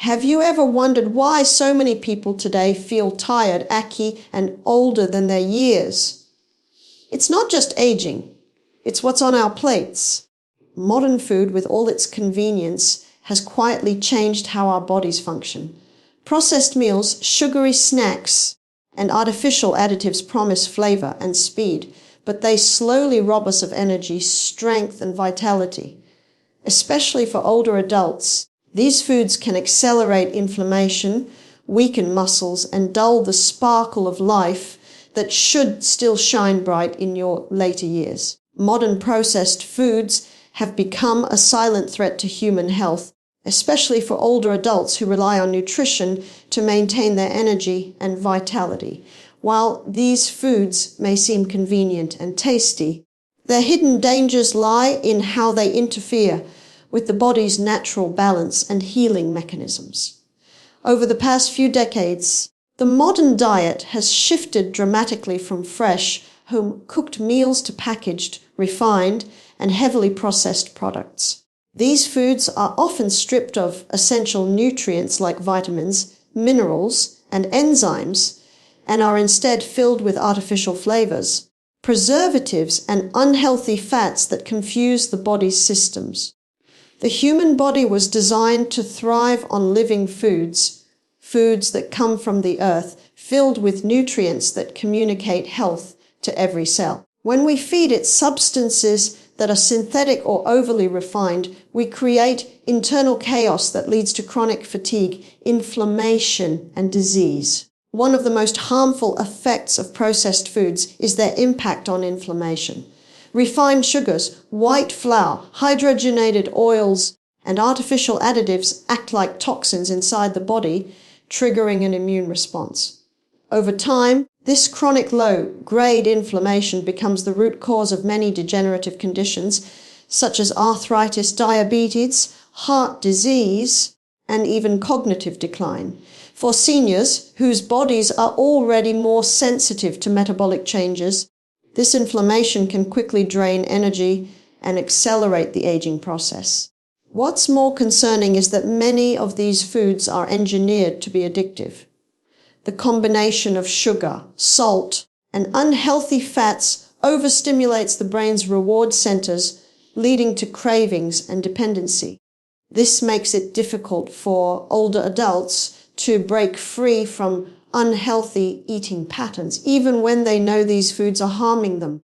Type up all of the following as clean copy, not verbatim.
Have you ever wondered why so many people today feel tired, achy, and older than their years? It's not just aging, it's what's on our plates. Modern food, with all its convenience, has quietly changed how our bodies function. Processed meals, sugary snacks, and artificial additives promise flavor and speed, but they slowly rob us of energy, strength, and vitality. Especially for older adults, these foods can accelerate inflammation, weaken muscles, and dull the sparkle of life that should still shine bright in your later years. Modern processed foods have become a silent threat to human health, especially for older adults who rely on nutrition to maintain their energy and vitality. While these foods may seem convenient and tasty, their hidden dangers lie in how they interfere with the body's natural balance and healing mechanisms. Over the past few decades, the modern diet has shifted dramatically from fresh, home-cooked meals to packaged, refined, and heavily processed products. These foods are often stripped of essential nutrients like vitamins, minerals, and enzymes, and are instead filled with artificial flavors, preservatives, and unhealthy fats that confuse the body's systems. The human body was designed to thrive on living foods, foods that come from the earth, filled with nutrients that communicate health to every cell. When we feed it substances that are synthetic or overly refined, we create internal chaos that leads to chronic fatigue, inflammation, and disease. One of the most harmful effects of processed foods is their impact on inflammation. Refined sugars, white flour, hydrogenated oils, and artificial additives act like toxins inside the body, triggering an immune response. Over time, this chronic low-grade inflammation becomes the root cause of many degenerative conditions, such as arthritis, diabetes, heart disease, and even cognitive decline. For seniors, whose bodies are already more sensitive to metabolic changes, this inflammation can quickly drain energy and accelerate the aging process. What's more concerning is that many of these foods are engineered to be addictive. The combination of sugar, salt, and unhealthy fats overstimulates the brain's reward centers, leading to cravings and dependency. This makes it difficult for older adults to break free from unhealthy eating patterns, even when they know these foods are harming them.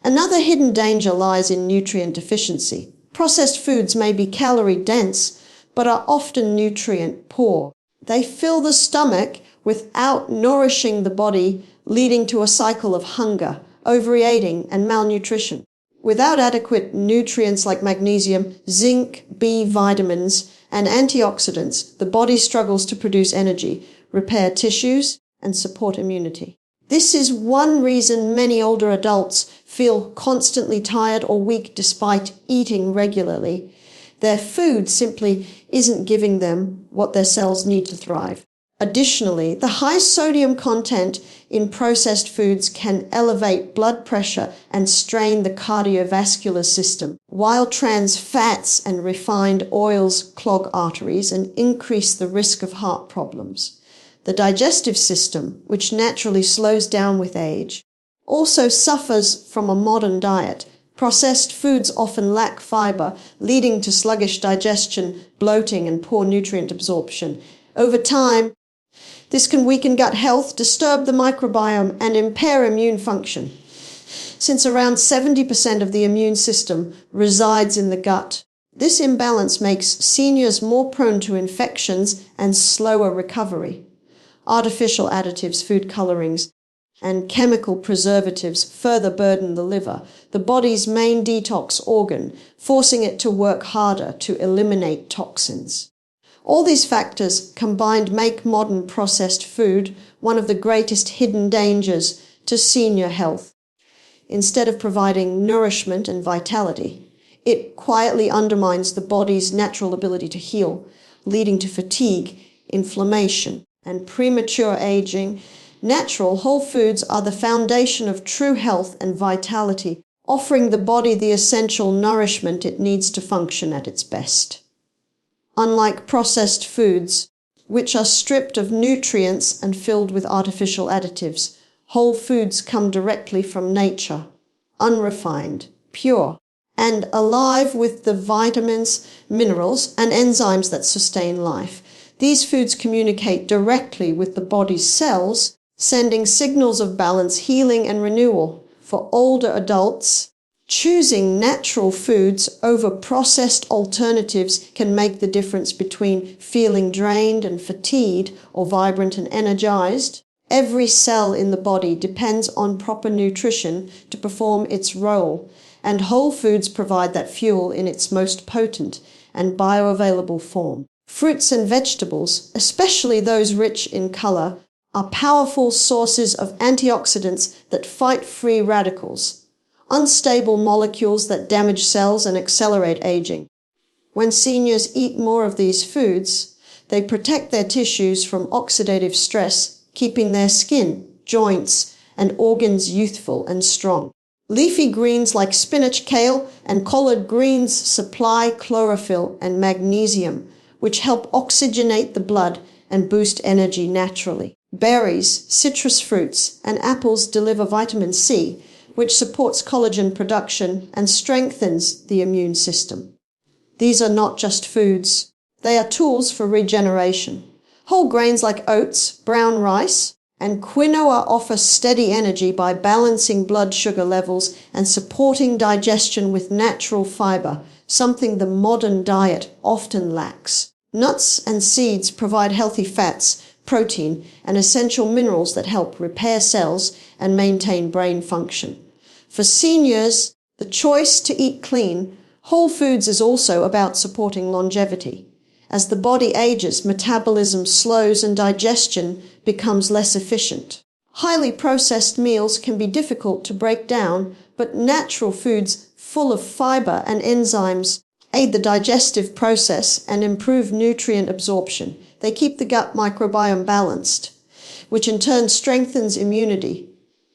Another hidden danger lies in nutrient deficiency. Processed foods may be calorie-dense, but are often nutrient-poor. They fill the stomach without nourishing the body, leading to a cycle of hunger, overeating, and malnutrition. Without adequate nutrients like magnesium, zinc, B vitamins, and antioxidants, the body struggles to produce energy, repair tissues, and support immunity. This is one reason many older adults feel constantly tired or weak despite eating regularly. Their food simply isn't giving them what their cells need to thrive. Additionally, the high sodium content in processed foods can elevate blood pressure and strain the cardiovascular system, while trans fats and refined oils clog arteries and increase the risk of heart problems. The digestive system, which naturally slows down with age, also suffers from a modern diet. Processed foods often lack fiber, leading to sluggish digestion, bloating, and poor nutrient absorption. Over time, this can weaken gut health, disturb the microbiome, and impair immune function. Since around 70% of the immune system resides in the gut, this imbalance makes seniors more prone to infections and slower recovery. Artificial additives, food colorings, and chemical preservatives further burden the liver, the body's main detox organ, forcing it to work harder to eliminate toxins. All these factors combined make modern processed food one of the greatest hidden dangers to senior health. Instead of providing nourishment and vitality, it quietly undermines the body's natural ability to heal, leading to fatigue, inflammation, and premature aging. Natural whole foods are the foundation of true health and vitality, offering the body the essential nourishment it needs to function at its best. unlike processed foods, which are stripped of nutrients and filled with artificial additives. Whole foods come directly from nature, unrefined, pure, and alive with the vitamins, minerals, and enzymes that sustain life. These foods communicate directly with the body's cells, sending signals of balance, healing, and renewal. For older adults, choosing natural foods over processed alternatives can make the difference between feeling drained and fatigued or vibrant and energized. Every cell in the body depends on proper nutrition to perform its role, and whole foods provide that fuel in its most potent and bioavailable form. Fruits and vegetables, especially those rich in color, are powerful sources of antioxidants that fight free radicals, unstable molecules that damage cells and accelerate aging. When seniors eat more of these foods, they protect their tissues from oxidative stress, keeping their skin, joints, and organs youthful and strong. Leafy greens like spinach, kale, and collard greens supply chlorophyll and magnesium, which help oxygenate the blood and boost energy naturally. Berries, citrus fruits, and apples deliver vitamin C, which supports collagen production and strengthens the immune system. These are not just foods. They are tools for regeneration. Whole grains like oats, brown rice, and quinoa offer steady energy by balancing blood sugar levels and supporting digestion with natural fiber, something the modern diet often lacks. Nuts and seeds provide healthy fats, protein, and essential minerals that help repair cells and maintain brain function. For seniors, the choice to eat clean, whole foods is also about supporting longevity. As the body ages, metabolism slows and digestion becomes less efficient. Highly processed meals can be difficult to break down, but natural foods full of fiber and enzymes aid the digestive process and improve nutrient absorption. They keep the gut microbiome balanced, which in turn strengthens immunity,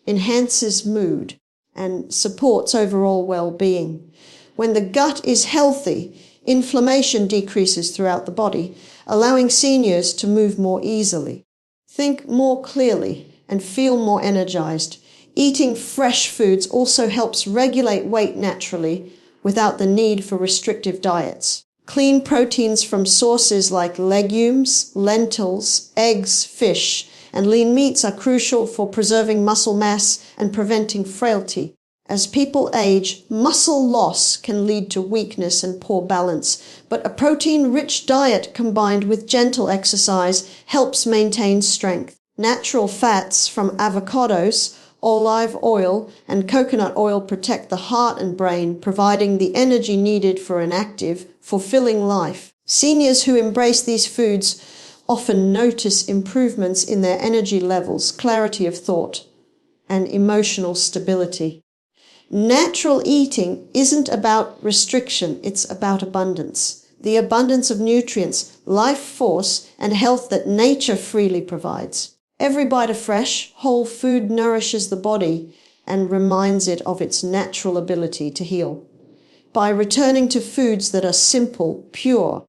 enhances mood, and supports overall well-being. When the gut is healthy, inflammation decreases throughout the body, allowing seniors to move more easily, think more clearly, and feel more energized. Eating fresh foods also helps regulate weight naturally without the need for restrictive diets. Clean proteins from sources like legumes, lentils, eggs, fish, and lean meats are crucial for preserving muscle mass and preventing frailty. As people age, muscle loss can lead to weakness and poor balance, but a protein-rich diet combined with gentle exercise helps maintain strength. Natural fats from avocados, olive oil, and coconut oil protect the heart and brain, providing the energy needed for an active, fulfilling life. Seniors who embrace these foods often notice improvements in their energy levels, clarity of thought, and emotional stability. Natural eating isn't about restriction, it's about abundance. The abundance of nutrients, life force, and health that nature freely provides. Every bite of fresh, whole food nourishes the body and reminds it of its natural ability to heal. By returning to foods that are simple, pure,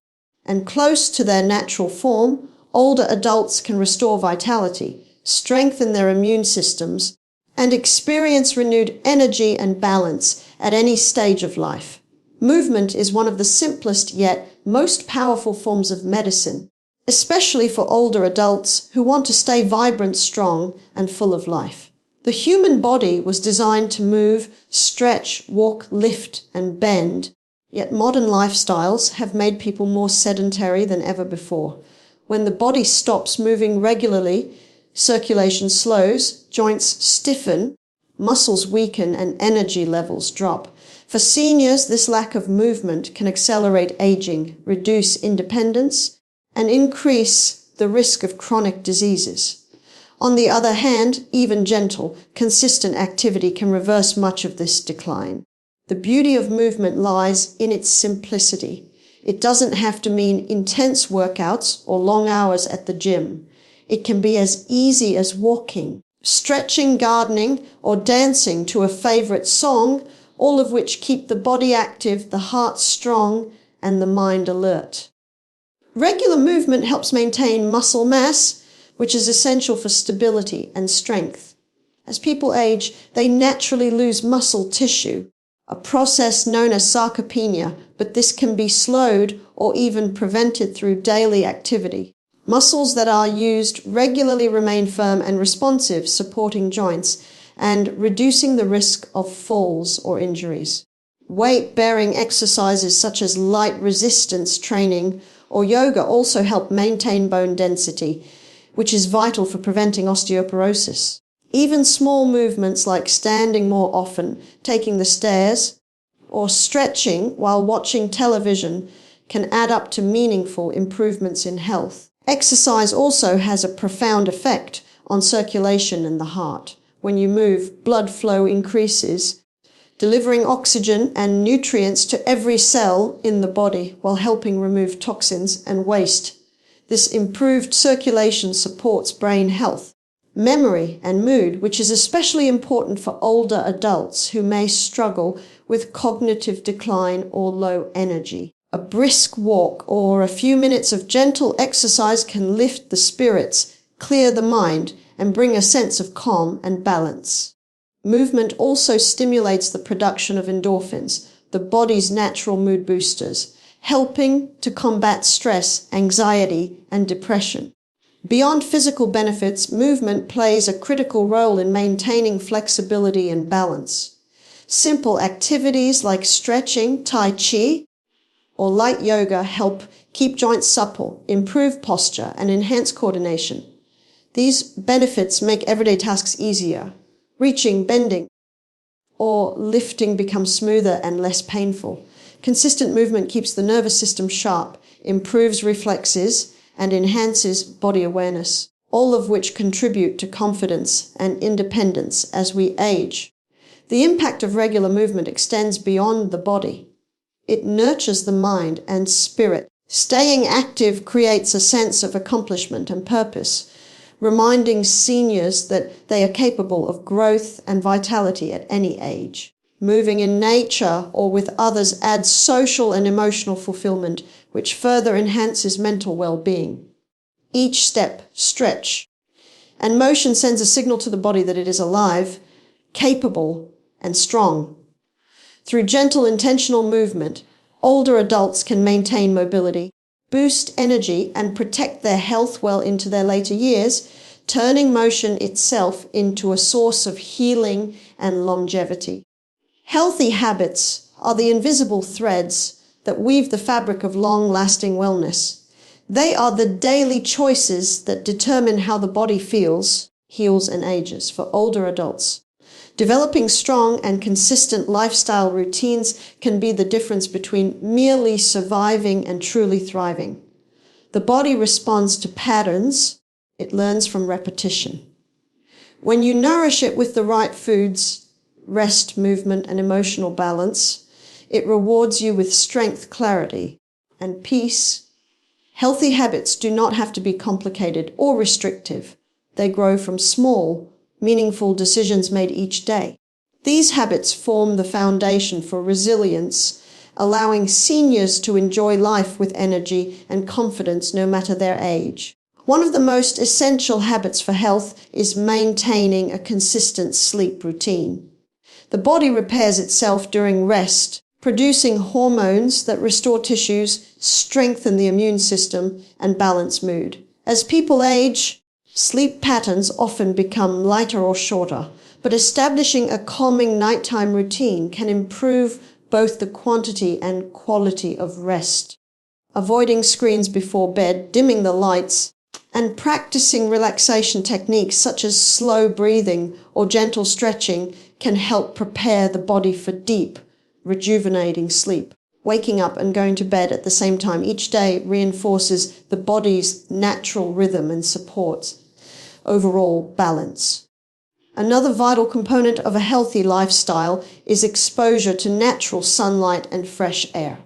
and close to their natural form, older adults can restore vitality, strengthen their immune systems, and experience renewed energy and balance at any stage of life. Movement is one of the simplest yet most powerful forms of medicine, especially for older adults who want to stay vibrant, strong, and full of life. The human body was designed to move, stretch, walk, lift, and bend, yet modern lifestyles have made people more sedentary than ever before. When the body stops moving regularly, circulation slows, joints stiffen, muscles weaken, and energy levels drop. For seniors, this lack of movement can accelerate aging, reduce independence, and increase the risk of chronic diseases. On the other hand, even gentle, consistent activity can reverse much of this decline. The beauty of movement lies in its simplicity. It doesn't have to mean intense workouts or long hours at the gym. It can be as easy as walking, stretching, gardening, or dancing to a favorite song, all of which keep the body active, the heart strong, and the mind alert. Regular movement helps maintain muscle mass, which is essential for stability and strength. As people age, they naturally lose muscle tissue, a process known as sarcopenia, but this can be slowed or even prevented through daily activity. Muscles that are used regularly remain firm and responsive, supporting joints and reducing the risk of falls or injuries. Weight-bearing exercises such as light resistance training or yoga also help maintain bone density, which is vital for preventing osteoporosis. Even small movements like standing more often, taking the stairs, or stretching while watching television can add up to meaningful improvements in health. Exercise also has a profound effect on circulation and the heart. When you move, blood flow increases, delivering oxygen and nutrients to every cell in the body while helping remove toxins and waste. This improved circulation supports brain health, memory, and mood, which is especially important for older adults who may struggle with cognitive decline or low energy. A brisk walk or a few minutes of gentle exercise can lift the spirits, clear the mind, and bring a sense of calm and balance. Movement also stimulates the production of endorphins, the body's natural mood boosters, helping to combat stress, anxiety, and depression. Beyond physical benefits, movement plays a critical role in maintaining flexibility and balance. Simple activities like stretching, tai chi, or light yoga help keep joints supple, improve posture, and enhance coordination. These benefits make everyday tasks easier. Reaching, bending, or lifting becomes smoother and less painful. Consistent movement keeps the nervous system sharp, improves reflexes, and enhances body awareness, all of which contribute to confidence and independence as we age. The impact of regular movement extends beyond the body. It nurtures the mind and spirit. Staying active creates a sense of accomplishment and purpose, reminding seniors that they are capable of growth and vitality at any age. Moving in nature or with others adds social and emotional fulfillment, which further enhances mental well-being. Each step, stretch, and motion sends a signal to the body that it is alive, capable, and strong. Through gentle, intentional movement, older adults can maintain mobility, boost energy, and protect their health well into their later years, turning motion itself into a source of healing and longevity. Healthy habits are the invisible threads that weave the fabric of long-lasting wellness. They are the daily choices that determine how the body feels, heals, and ages for older adults. Developing strong and consistent lifestyle routines can be the difference between merely surviving and truly thriving. The body responds to patterns. It learns from repetition. When you nourish it with the right foods, rest, movement, and emotional balance, it rewards you with strength, clarity, and peace. Healthy habits do not have to be complicated or restrictive. They grow from small, meaningful decisions made each day. These habits form the foundation for resilience, allowing seniors to enjoy life with energy and confidence no matter their age. One of the most essential habits for health is maintaining a consistent sleep routine. The body repairs itself during rest, producing hormones that restore tissues, strengthen the immune system, and balance mood. As people age, sleep patterns often become lighter or shorter, but establishing a calming nighttime routine can improve both the quantity and quality of rest. Avoiding screens before bed, dimming the lights, and practicing relaxation techniques such as slow breathing or gentle stretching can help prepare the body for deep, rejuvenating sleep. Waking up and going to bed at the same time each day reinforces the body's natural rhythm and supports overall balance. Another vital component of a healthy lifestyle is exposure to natural sunlight and fresh air.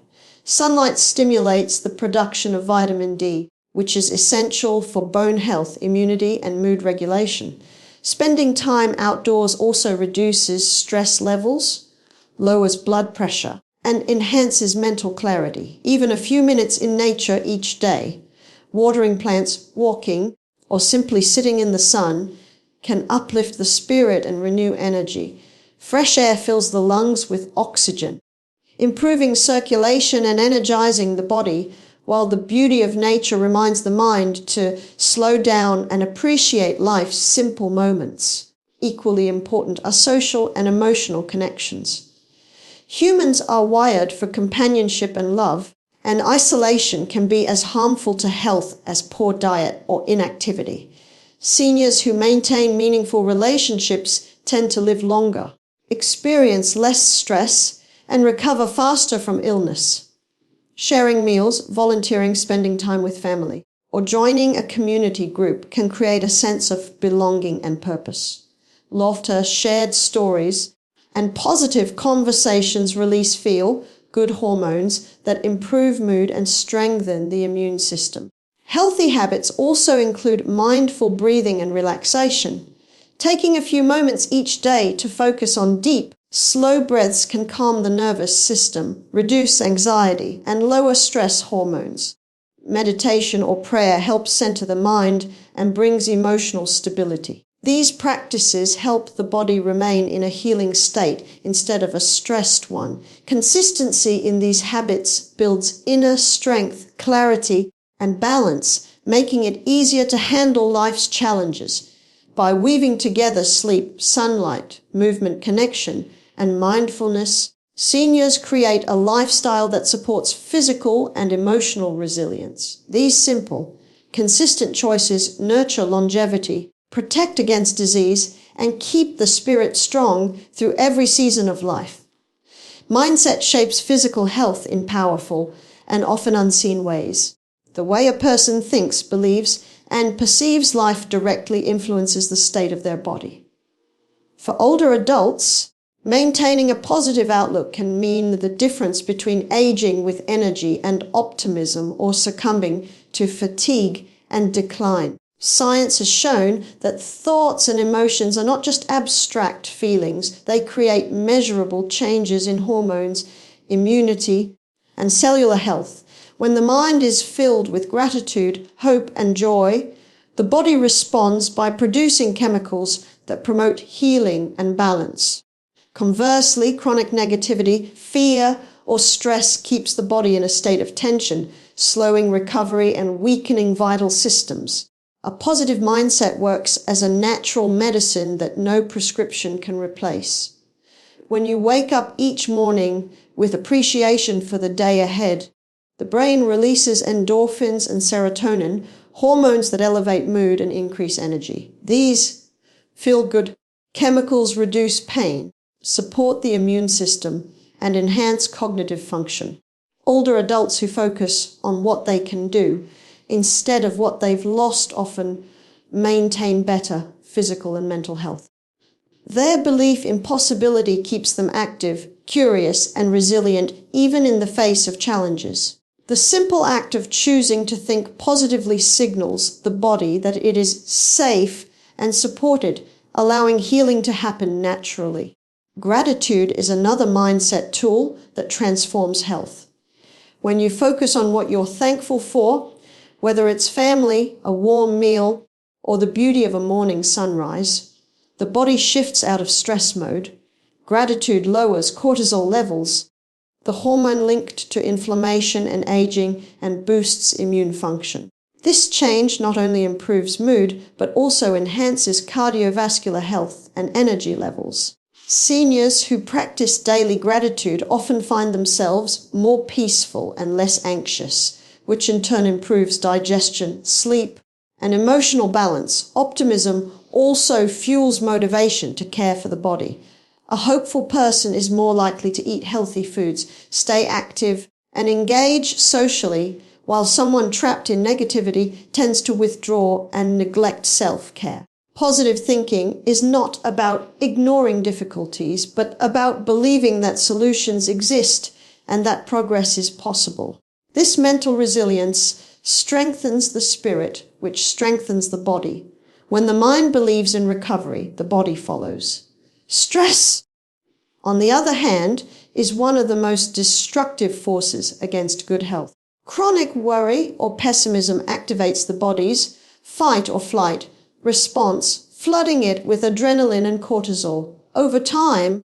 Sunlight stimulates the production of vitamin D, which is essential for bone health, immunity, and mood regulation. Spending time outdoors also reduces stress levels, lowers blood pressure, and enhances mental clarity. Even a few minutes in nature each day, watering plants, walking, or simply sitting in the sun can uplift the spirit and renew energy. Fresh air fills the lungs with oxygen, improving circulation and energizing the body, while the beauty of nature reminds the mind to slow down and appreciate life's simple moments. Equally important are social and emotional connections. Humans are wired for companionship and love, and isolation can be as harmful to health as poor diet or inactivity. Seniors who maintain meaningful relationships tend to live longer, experience less stress, and recover faster from illness. Sharing meals, volunteering, spending time with family, or joining a community group can create a sense of belonging and purpose. Laughter, shared stories, and positive conversations release feel-good hormones that improve mood and strengthen the immune system. Healthy habits also include mindful breathing and relaxation. Taking a few moments each day to focus on deep, slow breaths can calm the nervous system, reduce anxiety, and lower stress hormones. Meditation or prayer helps center the mind and brings emotional stability. These practices help the body remain in a healing state instead of a stressed one. Consistency in these habits builds inner strength, clarity, and balance, making it easier to handle life's challenges. By weaving together sleep, sunlight, movement, connection, and mindfulness, seniors create a lifestyle that supports physical and emotional resilience. These simple, consistent choices nurture longevity, protect against disease, and keep the spirit strong through every season of life. Mindset shapes physical health in powerful and often unseen ways. The way a person thinks, believes, and perceives life directly influences the state of their body. For older adults, maintaining a positive outlook can mean the difference between aging with energy and optimism or succumbing to fatigue and decline. Science has shown that thoughts and emotions are not just abstract feelings. They create measurable changes in hormones, immunity, and cellular health. When the mind is filled with gratitude, hope, and joy, the body responds by producing chemicals that promote healing and balance. Conversely, chronic negativity, fear, or stress keeps the body in a state of tension, slowing recovery and weakening vital systems. A positive mindset works as a natural medicine that no prescription can replace. When you wake up each morning with appreciation for the day ahead, the brain releases endorphins and serotonin, hormones that elevate mood and increase energy. These feel-good chemicals reduce pain, support the immune system, and enhance cognitive function. Older adults who focus on what they can do instead of what they've lost often maintain better physical and mental health. Their belief in possibility keeps them active, curious, and resilient even in the face of challenges. The simple act of choosing to think positively signals the body that it is safe and supported, allowing healing to happen naturally. Gratitude is another mindset tool that transforms health. When you focus on what you're thankful for, whether it's family, a warm meal, or the beauty of a morning sunrise, the body shifts out of stress mode. Gratitude lowers cortisol levels, the hormone linked to inflammation and aging, and boosts immune function. This change not only improves mood, but also enhances cardiovascular health and energy levels. Seniors who practice daily gratitude often find themselves more peaceful and less anxious, which in turn improves digestion, sleep, and emotional balance. Optimism also fuels motivation to care for the body. A hopeful person is more likely to eat healthy foods, stay active, and engage socially, while someone trapped in negativity tends to withdraw and neglect self-care. Positive thinking is not about ignoring difficulties, but about believing that solutions exist and that progress is possible. This mental resilience strengthens the spirit, which strengthens the body. When the mind believes in recovery, the body follows. Stress, on the other hand, is one of the most destructive forces against good health. Chronic worry or pessimism activates the body's fight or flight response, flooding it with adrenaline and cortisol. Over time,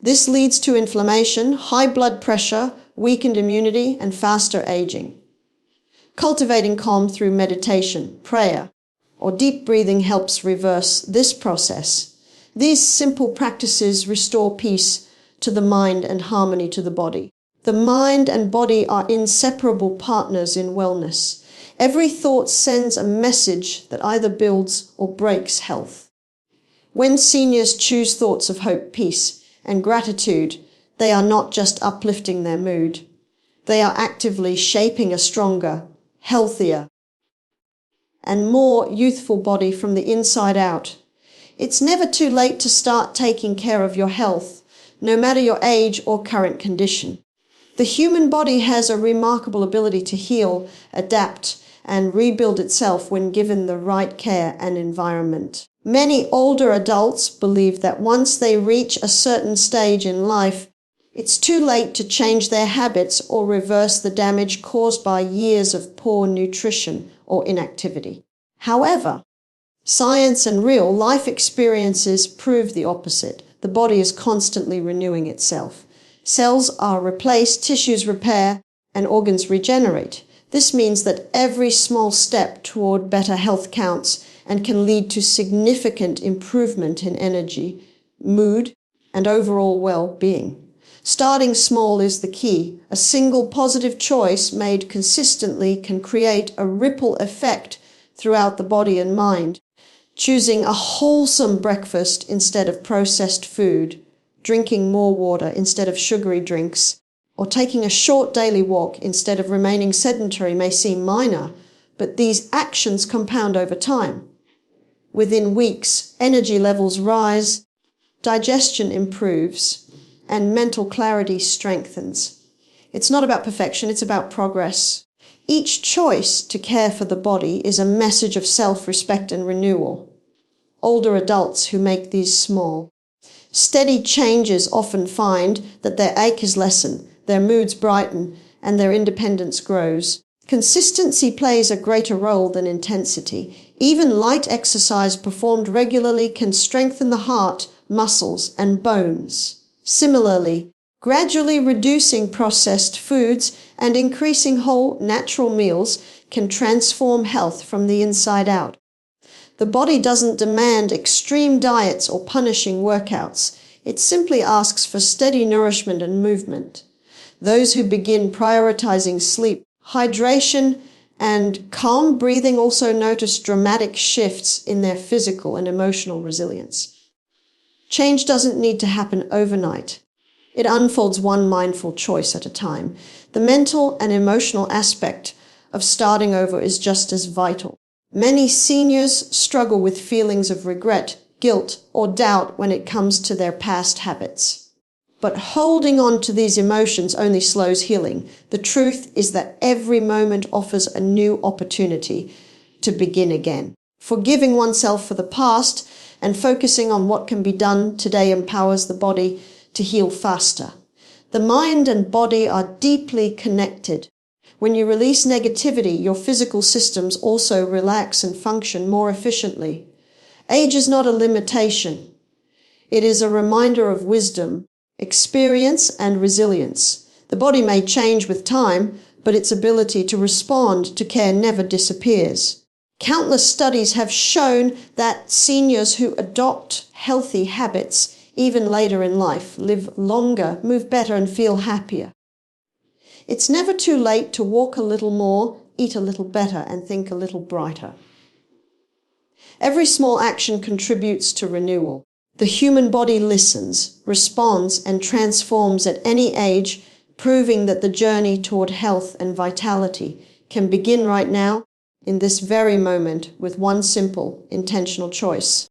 this leads to inflammation, high blood pressure, weakened immunity, and faster aging. Cultivating calm through meditation, prayer, or deep breathing helps reverse this process. These simple practices restore peace to the mind and harmony to the body. The mind and body are inseparable partners in wellness. Every thought sends a message that either builds or breaks health. When seniors choose thoughts of hope, peace, and gratitude, they are not just uplifting their mood. They are actively shaping a stronger, healthier, and more youthful body from the inside out. It's never too late to start taking care of your health, no matter your age or current condition. The human body has a remarkable ability to heal, adapt, and rebuild itself when given the right care and environment. Many older adults believe that once they reach a certain stage in life, it's too late to change their habits or reverse the damage caused by years of poor nutrition or inactivity. However, science and real life experiences prove the opposite. The body is constantly renewing itself. Cells are replaced, tissues repair, and organs regenerate. This means that every small step toward better health counts and can lead to significant improvement in energy, mood, and overall well-being. Starting small is the key. A single positive choice made consistently can create a ripple effect throughout the body and mind. Choosing a wholesome breakfast instead of processed food, drinking more water instead of sugary drinks, or taking a short daily walk instead of remaining sedentary may seem minor, but these actions compound over time. Within weeks, energy levels rise, digestion improves, and mental clarity strengthens. It's not about perfection, it's about progress. Each choice to care for the body is a message of self-respect and renewal. Older adults who make these small, steady changes often find that their ache is lessened, their moods brighten, and their independence grows. Consistency plays a greater role than intensity. Even light exercise performed regularly can strengthen the heart, muscles, and bones. Similarly, gradually reducing processed foods and increasing whole, natural meals can transform health from the inside out. The body doesn't demand extreme diets or punishing workouts. It simply asks for steady nourishment and movement. Those who begin prioritizing sleep, hydration, and calm breathing also notice dramatic shifts in their physical and emotional resilience. Change doesn't need to happen overnight. It unfolds one mindful choice at a time. The mental and emotional aspect of starting over is just as vital. Many seniors struggle with feelings of regret, guilt, or doubt when it comes to their past habits. But holding on to these emotions only slows healing. The truth is that every moment offers a new opportunity to begin again. Forgiving oneself for the past and focusing on what can be done today empowers the body to heal faster. The mind and body are deeply connected. When you release negativity, your physical systems also relax and function more efficiently. Age is not a limitation. It is a reminder of wisdom, experience, and resilience. The body may change with time, but its ability to respond to care never disappears. Countless studies have shown that seniors who adopt healthy habits, even later in life, live longer, move better, and feel happier. It's never too late to walk a little more, eat a little better, and think a little brighter. Every small action contributes to renewal. The human body listens, responds, and transforms at any age, proving that the journey toward health and vitality can begin right now, in this very moment, with one simple, intentional choice.